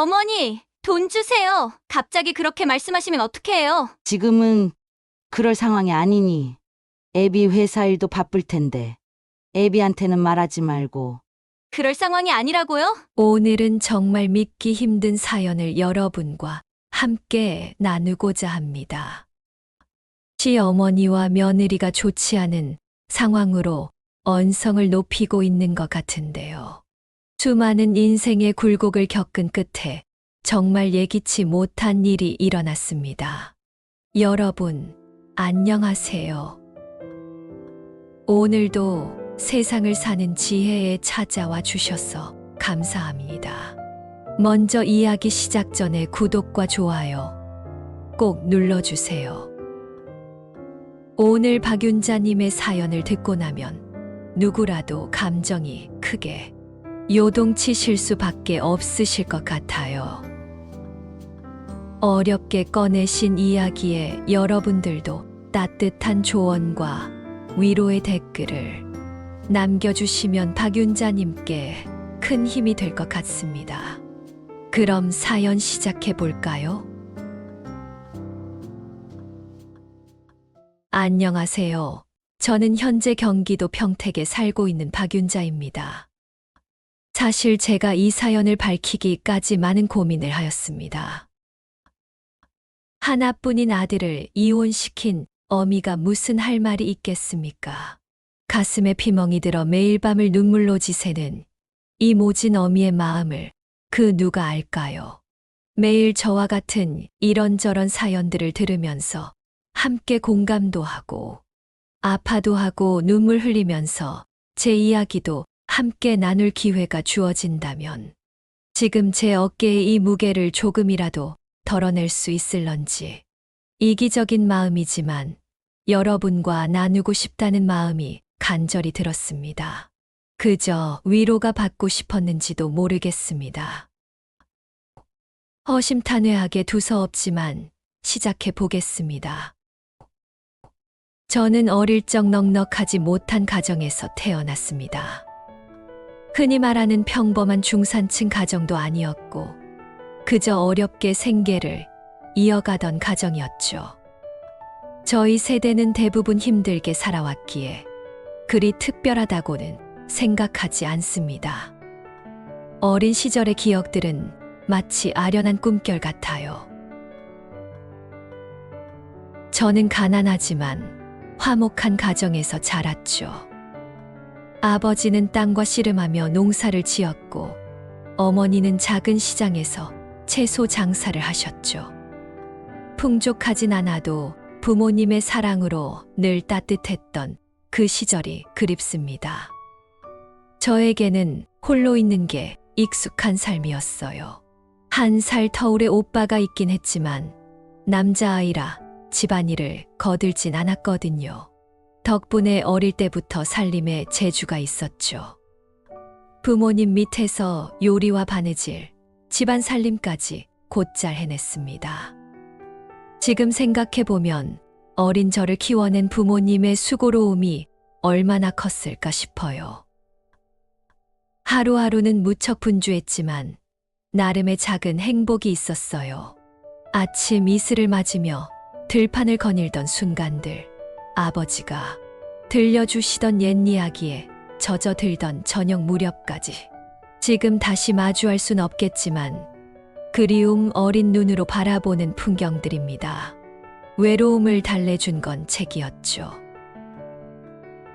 어머니, 돈 주세요. 갑자기 그렇게 말씀하시면 어떡해요? 지금은 그럴 상황이 아니니. 애비 회사 일도 바쁠 텐데. 애비한테는 말하지 말고. 그럴 상황이 아니라고요? 오늘은 정말 믿기 힘든 사연을 여러분과 함께 나누고자 합니다. 시어머니와 며느리가 좋지 않은 상황으로 언성을 높이고 있는 것 같은데요. 수많은 인생의 굴곡을 겪은 끝에 정말 예기치 못한 일이 일어났습니다. 여러분, 안녕하세요. 오늘도 세상을 사는 지혜에 찾아와 주셔서 감사합니다. 먼저 이야기 시작 전에 구독과 좋아요 꼭 눌러주세요. 오늘 박윤자님의 사연을 듣고 나면 누구라도 감정이 크게 요동치실 수밖에 없으실 것 같아요. 어렵게 꺼내신 이야기에 여러분들도 따뜻한 조언과 위로의 댓글을 남겨주시면 박윤자님께 큰 힘이 될 것 같습니다. 그럼 사연 시작해 볼까요? 안녕하세요. 저는 현재 경기도 평택에 살고 있는 박윤자입니다. 사실 제가 이 사연을 밝히기까지 많은 고민을 하였습니다. 하나뿐인 아들을 이혼시킨 어미가 무슨 할 말이 있겠습니까? 가슴에 피멍이 들어 매일 밤을 눈물로 지새는 이 모진 어미의 마음을 그 누가 알까요? 매일 저와 같은 이런저런 사연들을 들으면서 함께 공감도 하고 아파도 하고 눈물 흘리면서 제 이야기도 함께 나눌 기회가 주어진다면 지금 제 어깨의 이 무게를 조금이라도 덜어낼 수 있을런지 이기적인 마음이지만 여러분과 나누고 싶다는 마음이 간절히 들었습니다. 그저 위로가 받고 싶었는지도 모르겠습니다. 허심탄회하게 두서없지만 시작해 보겠습니다. 저는 어릴 적 넉넉하지 못한 가정에서 태어났습니다. 흔히 말하는 평범한 중산층 가정도 아니었고 그저 어렵게 생계를 이어가던 가정이었죠. 저희 세대는 대부분 힘들게 살아왔기에 그리 특별하다고는 생각하지 않습니다. 어린 시절의 기억들은 마치 아련한 꿈결 같아요. 저는 가난하지만 화목한 가정에서 자랐죠. 아버지는 땅과 씨름하며 농사를 지었고 어머니는 작은 시장에서 채소 장사를 하셨죠. 풍족하진 않아도 부모님의 사랑으로 늘 따뜻했던 그 시절이 그립습니다. 저에게는 홀로 있는 게 익숙한 삶이었어요. 1살 터울의 오빠가 있긴 했지만 남자아이라 집안일을 거들진 않았거든요. 덕분에 어릴 때부터 살림에 재주가 있었죠. 부모님 밑에서 요리와 바느질, 집안 살림까지 곧잘 해냈습니다. 지금 생각해보면 어린 저를 키워낸 부모님의 수고로움이 얼마나 컸을까 싶어요. 하루하루는 무척 분주했지만 나름의 작은 행복이 있었어요. 아침 이슬을 맞으며 들판을 거닐던 순간들, 아버지가 들려주시던 옛 이야기에 젖어들던 저녁 무렵까지. 지금 다시 마주할 순 없겠지만 그리움 어린 눈으로 바라보는 풍경들입니다. 외로움을 달래준 건 책이었죠.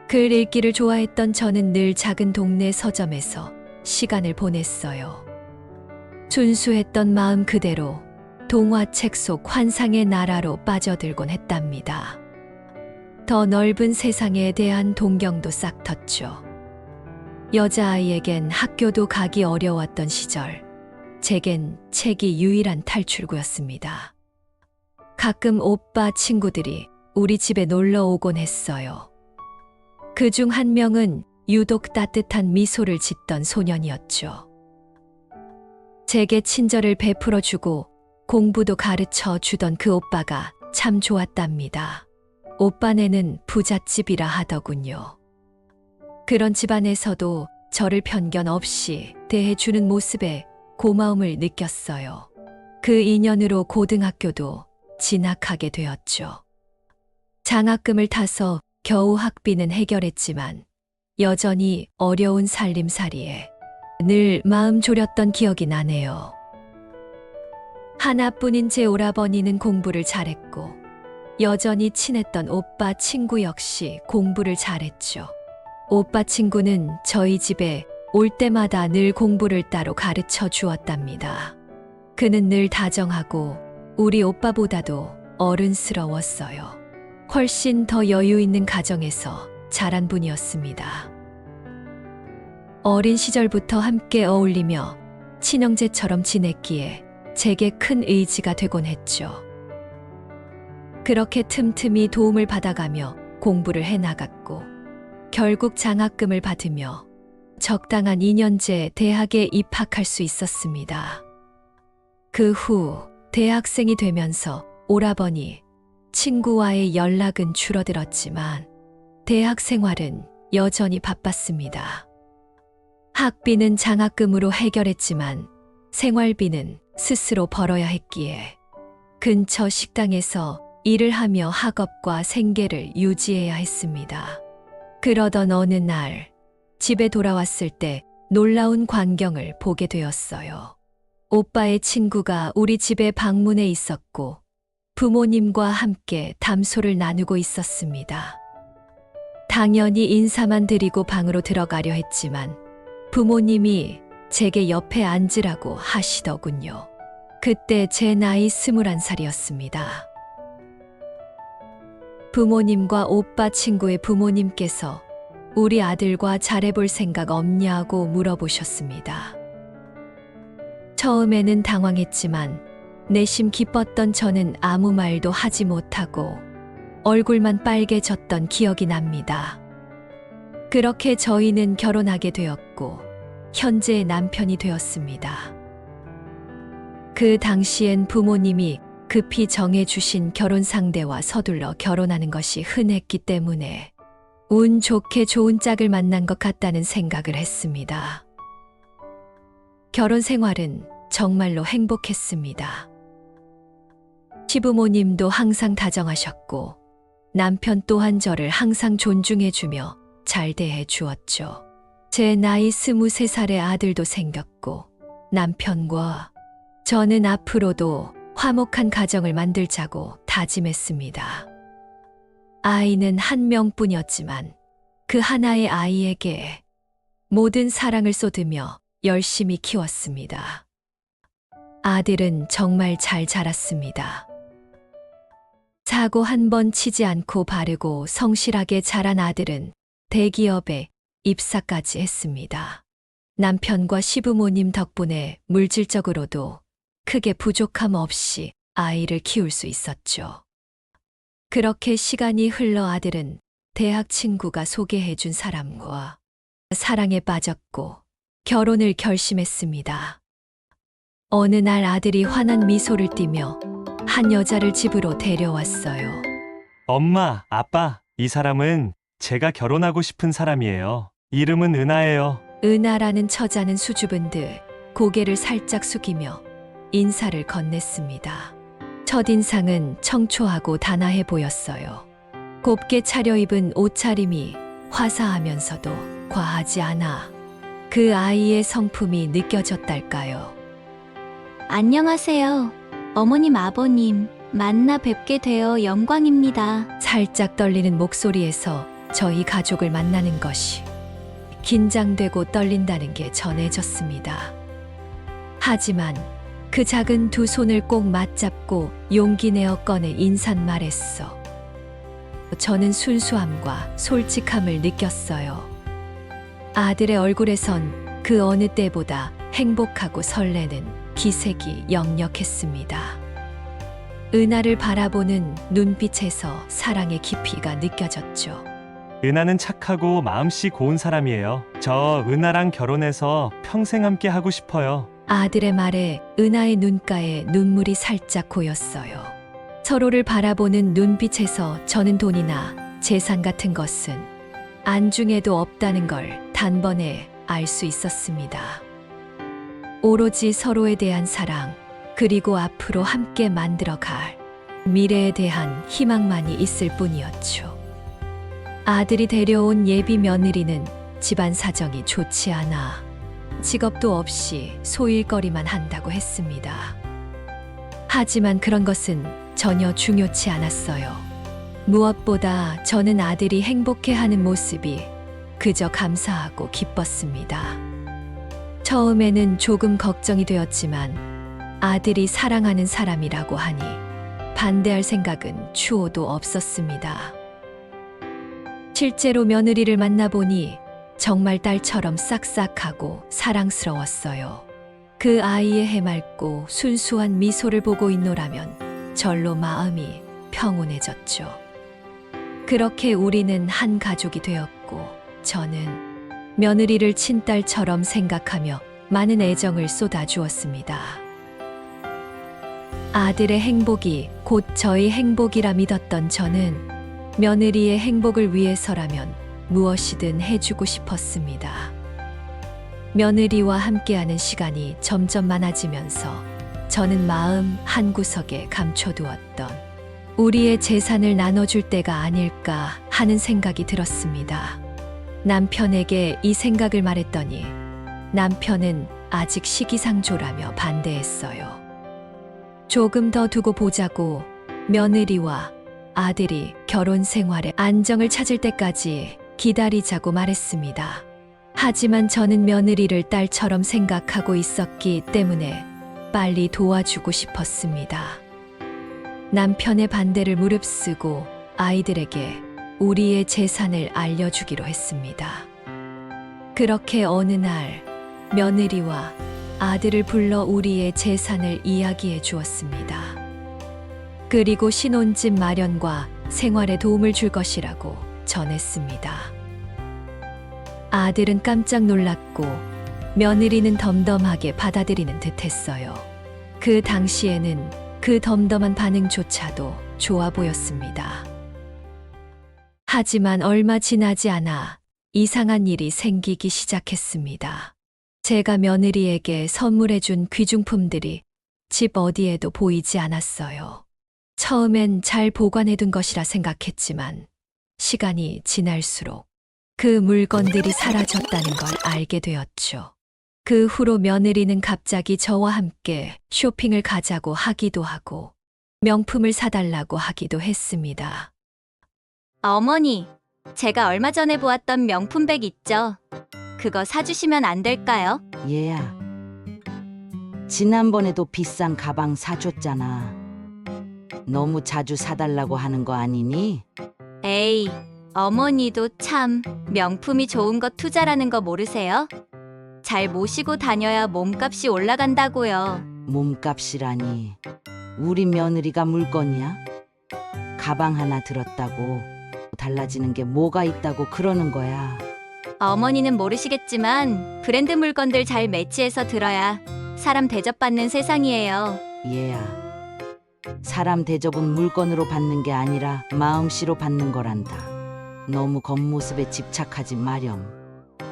글 읽기를 좋아했던 저는 늘 작은 동네 서점에서 시간을 보냈어요. 순수했던 마음 그대로 동화책 속 환상의 나라로 빠져들곤 했답니다. 더 넓은 세상에 대한 동경도 싹 텄죠. 여자아이에겐 학교도 가기 어려웠던 시절, 제겐 책이 유일한 탈출구였습니다. 가끔 오빠 친구들이 우리 집에 놀러 오곤 했어요. 그중 한 명은 유독 따뜻한 미소를 짓던 소년이었죠. 제게 친절을 베풀어주고 공부도 가르쳐 주던 그 오빠가 참 좋았답니다. 오빠네는 부잣집이라 하더군요. 그런 집안에서도 저를 편견 없이 대해주는 모습에 고마움을 느꼈어요. 그 인연으로 고등학교도 진학하게 되었죠. 장학금을 타서 겨우 학비는 해결했지만 여전히 어려운 살림살이에 늘 마음 졸였던 기억이 나네요. 하나뿐인 제 오라버니는 공부를 잘했고 여전히 친했던 오빠 친구 역시 공부를 잘했죠. 오빠 친구는 저희 집에 올 때마다 늘 공부를 따로 가르쳐 주었답니다. 그는 늘 다정하고 우리 오빠보다도 어른스러웠어요. 훨씬 더 여유 있는 가정에서 자란 분이었습니다. 어린 시절부터 함께 어울리며 친형제처럼 지냈기에 제게 큰 의지가 되곤 했죠. 그렇게 틈틈이 도움을 받아가며 공부를 해나갔고 결국 장학금을 받으며 적당한 2년제 대학에 입학할 수 있었습니다. 그 후 대학생이 되면서 오라버니, 친구와의 연락은 줄어들었지만 대학 생활은 여전히 바빴습니다. 학비는 장학금으로 해결했지만 생활비는 스스로 벌어야 했기에 근처 식당에서 일을 하며 학업과 생계를 유지해야 했습니다. 그러던 어느 날 집에 돌아왔을 때 놀라운 광경을 보게 되었어요. 오빠의 친구가 우리 집에 방문해 있었고 부모님과 함께 담소를 나누고 있었습니다. 당연히 인사만 드리고 방으로 들어가려 했지만 부모님이 제게 옆에 앉으라고 하시더군요. 그때 제 나이 21살이었습니다. 부모님과 오빠 친구의 부모님께서 우리 아들과 잘해볼 생각 없냐고 물어보셨습니다. 처음에는 당황했지만 내심 기뻤던 저는 아무 말도 하지 못하고 얼굴만 빨개졌던 기억이 납니다. 그렇게 저희는 결혼하게 되었고 현재의 남편이 되었습니다. 그 당시엔 부모님이 급히 정해주신 결혼 상대와 서둘러 결혼하는 것이 흔했기 때문에 운 좋게 좋은 짝을 만난 것 같다는 생각을 했습니다. 결혼 생활은 정말로 행복했습니다. 시부모님도 항상 다정하셨고 남편 또한 저를 항상 존중해주며 잘 대해 주었죠. 제 나이 23살의 아들도 생겼고 남편과 저는 앞으로도 화목한 가정을 만들자고 다짐했습니다. 아이는 한 명뿐이었지만 그 하나의 아이에게 모든 사랑을 쏟으며 열심히 키웠습니다. 아들은 정말 잘 자랐습니다. 사고 한 번 치지 않고 바르고 성실하게 자란 아들은 대기업에 입사까지 했습니다. 남편과 시부모님 덕분에 물질적으로도 크게 부족함 없이 아이를 키울 수 있었죠. 그렇게 시간이 흘러 아들은 대학 친구가 소개해준 사람과 사랑에 빠졌고 결혼을 결심했습니다. 어느 날 아들이 환한 미소를 띠며 한 여자를 집으로 데려왔어요. 엄마, 아빠, 이 사람은 제가 결혼하고 싶은 사람이에요. 이름은 은하예요. 은하라는 처자는 수줍은 듯 고개를 살짝 숙이며 인사를 건넸습니다. 첫인상은 청초하고 단아해 보였어요. 곱게 차려입은 옷차림이 화사하면서도 과하지 않아 그 아이의 성품이 느껴졌달까요. 안녕하세요. 어머님, 아버님, 만나 뵙게 되어 영광입니다. 살짝 떨리는 목소리에서 저희 가족을 만나는 것이 긴장되고 떨린다는 게 전해졌습니다. 하지만 그 작은 두 손을 꼭 맞잡고 용기 내어 꺼내 인사말했어. 저는 순수함과 솔직함을 느꼈어요. 아들의 얼굴에선 그 어느 때보다 행복하고 설레는 기색이 역력했습니다. 은하를 바라보는 눈빛에서 사랑의 깊이가 느껴졌죠. 은하는 착하고 마음씨 고운 사람이에요. 저 은하랑 결혼해서 평생 함께 하고 싶어요. 아들의 말에 은하의 눈가에 눈물이 살짝 고였어요. 서로를 바라보는 눈빛에서 저는 돈이나 재산 같은 것은 안중에도 없다는 걸 단번에 알 수 있었습니다. 오로지 서로에 대한 사랑, 그리고 앞으로 함께 만들어갈 미래에 대한 희망만이 있을 뿐이었죠. 아들이 데려온 예비 며느리는 집안 사정이 좋지 않아 직업도 없이 소일거리만 한다고 했습니다. 하지만 그런 것은 전혀 중요치 않았어요. 무엇보다 저는 아들이 행복해하는 모습이 그저 감사하고 기뻤습니다. 처음에는 조금 걱정이 되었지만 아들이 사랑하는 사람이라고 하니 반대할 생각은 추호도 없었습니다. 실제로 며느리를 만나보니 정말 딸처럼 싹싹하고 사랑스러웠어요. 그 아이의 해맑고 순수한 미소를 보고 있노라면 절로 마음이 평온해졌죠. 그렇게 우리는 한 가족이 되었고 저는 며느리를 친딸처럼 생각하며 많은 애정을 쏟아주었습니다. 아들의 행복이 곧 저의 행복이라 믿었던 저는 며느리의 행복을 위해서라면 무엇이든 해주고 싶었습니다. 며느리와 함께하는 시간이 점점 많아지면서 저는 마음 한구석에 감춰두었던 우리의 재산을 나눠줄 때가 아닐까 하는 생각이 들었습니다. 남편에게 이 생각을 말했더니 남편은 아직 시기상조라며 반대했어요. 조금 더 두고 보자고 며느리와 아들이 결혼 생활에 안정을 찾을 때까지 기다리자고 말했습니다. 하지만 저는 며느리를 딸처럼 생각하고 있었기 때문에 빨리 도와주고 싶었습니다. 남편의 반대를 무릅쓰고 아이들에게 우리의 재산을 알려주기로 했습니다. 그렇게 어느 날 며느리와 아들을 불러 우리의 재산을 이야기해 주었습니다. 그리고 신혼집 마련과 생활에 도움을 줄 것이라고 전했습니다. 아들은 깜짝 놀랐고 며느리는 덤덤하게 받아들이는 듯했어요. 그 당시에는 그 덤덤한 반응조차도 좋아 보였습니다. 하지만 얼마 지나지 않아 이상한 일이 생기기 시작했습니다. 제가 며느리에게 선물해준 귀중품들이 집 어디에도 보이지 않았어요. 처음엔 잘 보관해둔 것이라 생각했지만 시간이 지날수록 그 물건들이 사라졌다는 걸 알게 되었죠. 그 후로 며느리는 갑자기 저와 함께 쇼핑을 가자고 하기도 하고 명품을 사달라고 하기도 했습니다. 어머니, 제가 얼마 전에 보았던 명품백 있죠? 그거 사주시면 안 될까요? 얘야, 지난번에도 비싼 가방 사줬잖아. 너무 자주 사달라고 하는 거 아니니? 에이, 어머니도 참 명품이 좋은 거 투자라는 거 모르세요? 잘 모시고 다녀야 몸값이 올라간다고요. 몸값이라니. 우리 며느리가 물건이야? 가방 하나 들었다고 달라지는 게 뭐가 있다고 그러는 거야. 어머니는 모르시겠지만 브랜드 물건들 잘 매치해서 들어야 사람 대접받는 세상이에요. 얘야, 사람 대접은 물건으로 받는 게 아니라 마음씨로 받는 거란다. 너무 겉모습에 집착하지 마렴.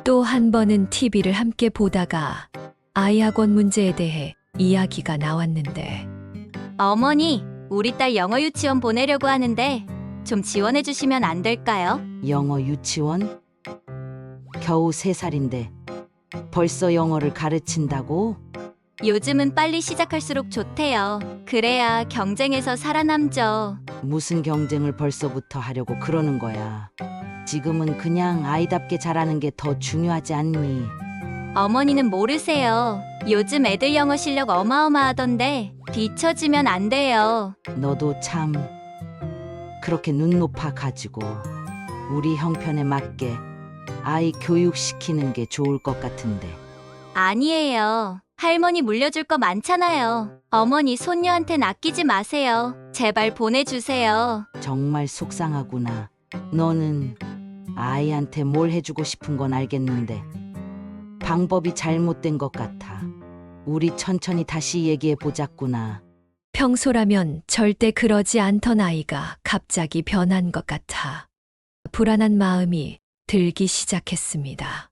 또 한 번은 TV를 함께 보다가 아이 학원 문제에 대해 이야기가 나왔는데 어머니, 우리 딸 영어 유치원 보내려고 하는데 좀 지원해 주시면 안 될까요? 영어 유치원? 겨우 3살인데 벌써 영어를 가르친다고? 요즘은 빨리 시작할수록 좋대요. 그래야 경쟁에서 살아남죠. 무슨 경쟁을 벌써부터 하려고 그러는 거야. 지금은 그냥 아이답게 자라는 게 더 중요하지 않니? 어머니는 모르세요. 요즘 애들 영어 실력 어마어마하던데 뒤처지면 안 돼요. 너도 참 그렇게 눈 높아 가지고 우리 형편에 맞게 아이 교육시키는 게 좋을 것 같은데. 아니에요. 할머니 물려줄 거 많잖아요. 어머니 손녀한텐 아끼지 마세요. 제발 보내주세요. 정말 속상하구나. 너는 아이한테 뭘 해주고 싶은 건 알겠는데 방법이 잘못된 것 같아. 우리 천천히 다시 얘기해 보자꾸나. 평소라면 절대 그러지 않던 아이가 갑자기 변한 것 같아 불안한 마음이 들기 시작했습니다.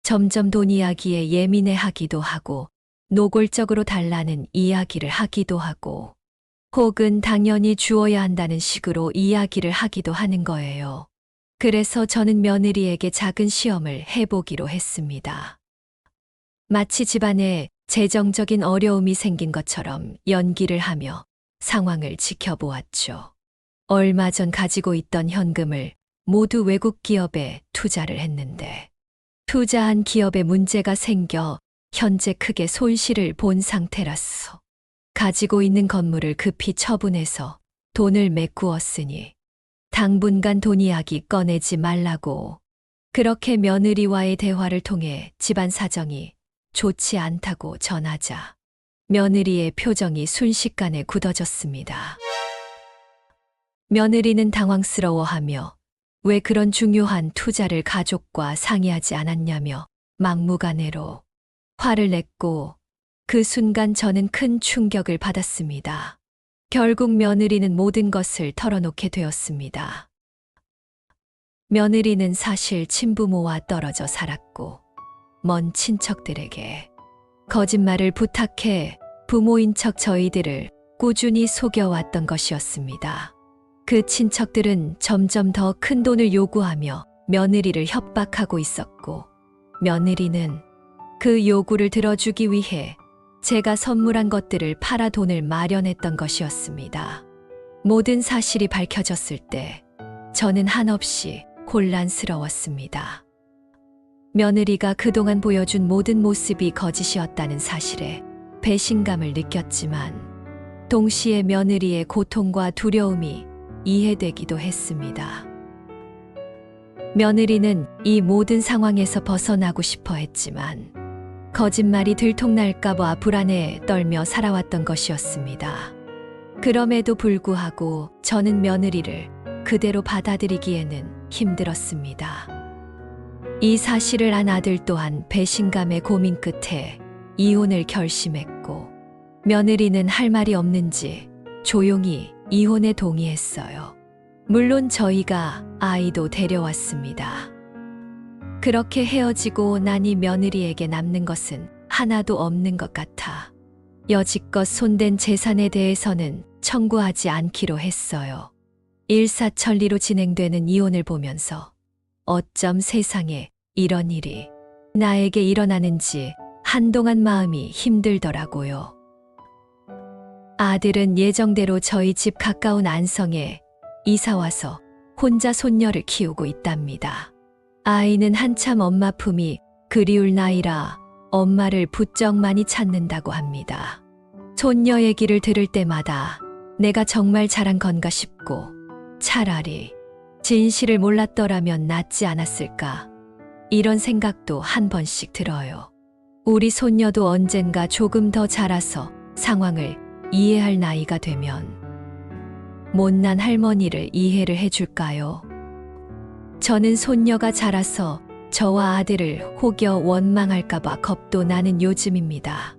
점점 돈 이야기에 예민해하기도 하고 노골적으로 달라는 이야기를 하기도 하고 혹은 당연히 주어야 한다는 식으로 이야기를 하기도 하는 거예요. 그래서 저는 며느리에게 작은 시험을 해보기로 했습니다. 마치 집안에 재정적인 어려움이 생긴 것처럼 연기를 하며 상황을 지켜보았죠. 얼마 전 가지고 있던 현금을 모두 외국 기업에 투자를 했는데 투자한 기업에 문제가 생겨 현재 크게 손실을 본 상태라서 가지고 있는 건물을 급히 처분해서 돈을 메꾸었으니 당분간 돈 이야기 꺼내지 말라고. 그렇게 며느리와의 대화를 통해 집안 사정이 좋지 않다고 전하자 며느리의 표정이 순식간에 굳어졌습니다. 며느리는 당황스러워하며 왜 그런 중요한 투자를 가족과 상의하지 않았냐며 막무가내로 화를 냈고 그 순간 저는 큰 충격을 받았습니다. 결국 며느리는 모든 것을 털어놓게 되었습니다. 며느리는 사실 친부모와 떨어져 살았고 먼 친척들에게 거짓말을 부탁해 부모인 척 저희들을 꾸준히 속여왔던 것이었습니다. 그 친척들은 점점 더 큰 돈을 요구하며 며느리를 협박하고 있었고 며느리는 그 요구를 들어주기 위해 제가 선물한 것들을 팔아 돈을 마련했던 것이었습니다. 모든 사실이 밝혀졌을 때 저는 한없이 곤란스러웠습니다. 며느리가 그동안 보여준 모든 모습이 거짓이었다는 사실에 배신감을 느꼈지만 동시에 며느리의 고통과 두려움이 이해되기도 했습니다. 며느리는 이 모든 상황에서 벗어나고 싶어 했지만 거짓말이 들통날까봐 불안에 떨며 살아왔던 것이었습니다. 그럼에도 불구하고 저는 며느리를 그대로 받아들이기에는 힘들었습니다. 이 사실을 안 아들 또한 배신감의 고민 끝에 이혼을 결심했고 며느리는 할 말이 없는지 조용히 이혼에 동의했어요. 물론 저희가 아이도 데려왔습니다. 그렇게 헤어지고 나니 며느리에게 남는 것은 하나도 없는 것 같아 여지껏 손댄 재산에 대해서는 청구하지 않기로 했어요. 일사천리로 진행되는 이혼을 보면서 어쩜 세상에 이런 일이 나에게 일어나는지 한동안 마음이 힘들더라고요. 아들은 예정대로 저희 집 가까운 안성에 이사와서 혼자 손녀를 키우고 있답니다. 아이는 한참 엄마 품이 그리울 나이라 엄마를 부쩍 많이 찾는다고 합니다. 손녀 얘기를 들을 때마다 내가 정말 잘한 건가 싶고 차라리 진실을 몰랐더라면 낫지 않았을까 이런 생각도 한 번씩 들어요. 우리 손녀도 언젠가 조금 더 자라서 상황을 이해할 나이가 되면 못난 할머니를 이해를 해줄까요? 저는 손녀가 자라서 저와 아들을 혹여 원망할까봐 겁도 나는 요즘입니다.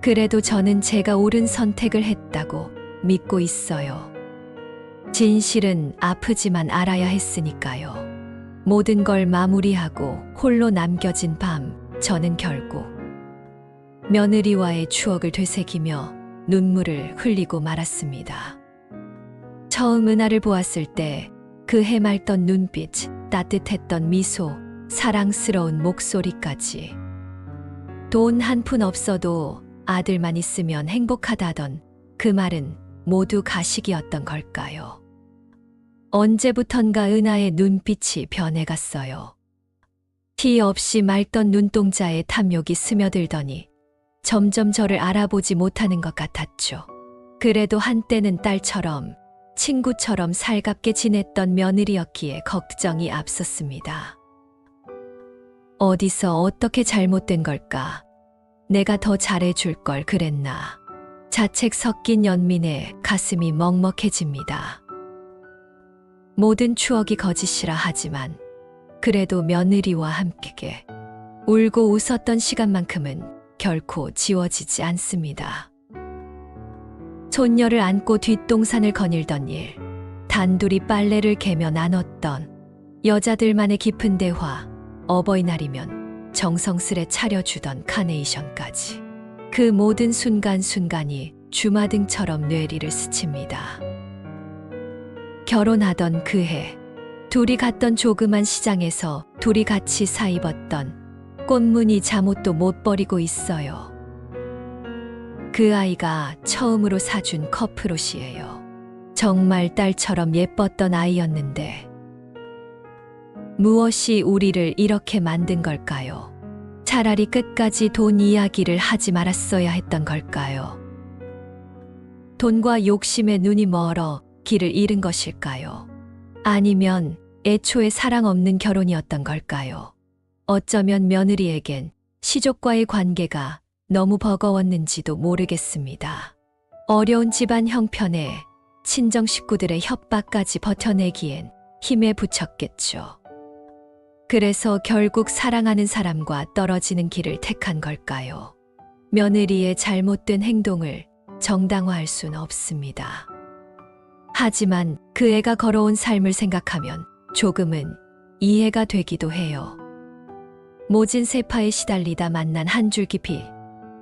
그래도 저는 제가 옳은 선택을 했다고 믿고 있어요. 진실은 아프지만 알아야 했으니까요. 모든 걸 마무리하고 홀로 남겨진 밤, 저는 결국 며느리와의 추억을 되새기며 눈물을 흘리고 말았습니다. 처음 은하를 보았을 때 그 해맑던 눈빛, 따뜻했던 미소, 사랑스러운 목소리까지 돈 한 푼 없어도 아들만 있으면 행복하다던 그 말은 모두 가식이었던 걸까요? 언제부턴가 은하의 눈빛이 변해갔어요. 티 없이 맑던 눈동자에 탐욕이 스며들더니 점점 저를 알아보지 못하는 것 같았죠. 그래도 한때는 딸처럼 친구처럼 살갑게 지냈던 며느리였기에 걱정이 앞섰습니다. 어디서 어떻게 잘못된 걸까? 내가 더 잘해줄 걸 그랬나? 자책 섞인 연민에 가슴이 먹먹해집니다. 모든 추억이 거짓이라 하지만 그래도 며느리와 함께 울고 웃었던 시간만큼은 결코 지워지지 않습니다. 손녀를 안고 뒷동산을 거닐던 일, 단둘이 빨래를 개며 나눴던 여자들만의 깊은 대화, 어버이날이면 정성스레 차려주던 카네이션까지. 그 모든 순간순간이 주마등처럼 뇌리를 스칩니다. 결혼하던 그해 둘이 갔던 조그만 시장에서 둘이 같이 사 입었던 꽃무늬 잠옷도 못 버리고 있어요. 그 아이가 처음으로 사준 커플옷이에요. 정말 딸처럼 예뻤던 아이였는데 무엇이 우리를 이렇게 만든 걸까요? 차라리 끝까지 돈 이야기를 하지 말았어야 했던 걸까요? 돈과 욕심에 눈이 멀어 길을 잃은 것일까요? 아니면 애초에 사랑 없는 결혼이었던 걸까요? 어쩌면 며느리에겐 시족과의 관계가 너무 버거웠는지도 모르겠습니다. 어려운 집안 형편에 친정 식구들의 협박까지 버텨내기엔 힘에 부쳤겠죠. 그래서 결국 사랑하는 사람과 떨어지는 길을 택한 걸까요? 며느리의 잘못된 행동을 정당화할 수는 없습니다. 하지만 그 애가 걸어온 삶을 생각하면 조금은 이해가 되기도 해요. 모진 세파에 시달리다 만난 한 줄기 빛,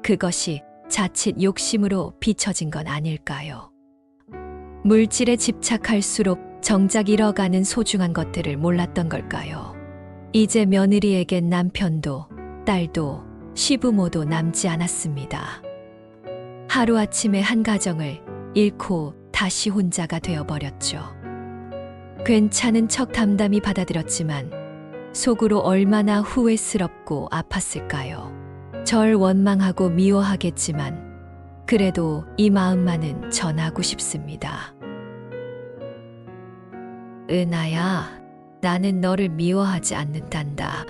그것이 자칫 욕심으로 비춰진 건 아닐까요? 물질에 집착할수록 정작 잃어가는 소중한 것들을 몰랐던 걸까요? 이제 며느리에겐 남편도 딸도 시부모도 남지 않았습니다. 하루아침에 한 가정을 잃고 다시 혼자가 되어버렸죠. 괜찮은 척 담담히 받아들였지만 속으로 얼마나 후회스럽고 아팠을까요? 절 원망하고 미워하겠지만 그래도 이 마음만은 전하고 싶습니다. 은하야, 나는 너를 미워하지 않는단다.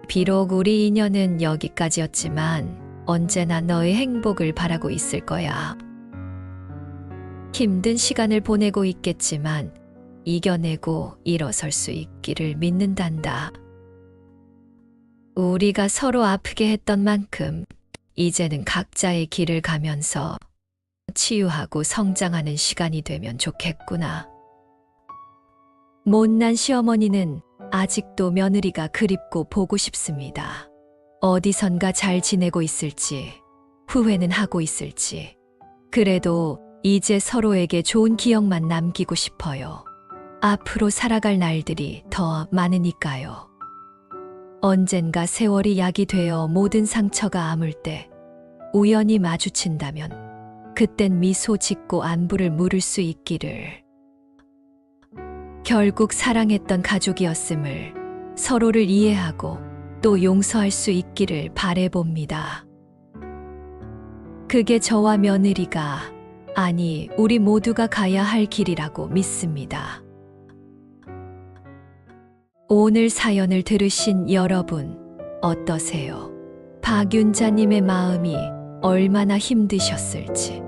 비록 우리 인연은 여기까지였지만 언제나 너의 행복을 바라고 있을 거야. 힘든 시간을 보내고 있겠지만 이겨내고 일어설 수 있기를 믿는단다. 우리가 서로 아프게 했던 만큼 이제는 각자의 길을 가면서 치유하고 성장하는 시간이 되면 좋겠구나. 못난 시어머니는 아직도 며느리가 그립고 보고 싶습니다. 어디선가 잘 지내고 있을지, 후회는 하고 있을지. 그래도 이제 서로에게 좋은 기억만 남기고 싶어요. 앞으로 살아갈 날들이 더 많으니까요. 언젠가 세월이 약이 되어 모든 상처가 아물 때 우연히 마주친다면 그땐 미소 짓고 안부를 물을 수 있기를. 결국 사랑했던 가족이었음을 서로를 이해하고 또 용서할 수 있기를 바라봅니다. 그게 저와 며느리가, 아니 우리 모두가 가야 할 길이라고 믿습니다. 오늘 사연을 들으신 여러분 어떠세요? 박윤자님의 마음이 얼마나 힘드셨을지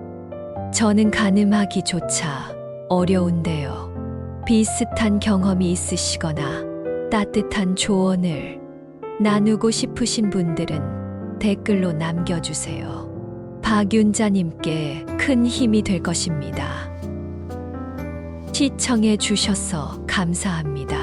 저는 가늠하기조차 어려운데요. 비슷한 경험이 있으시거나 따뜻한 조언을 나누고 싶으신 분들은 댓글로 남겨주세요. 박윤자님께 큰 힘이 될 것입니다. 시청해 주셔서 감사합니다.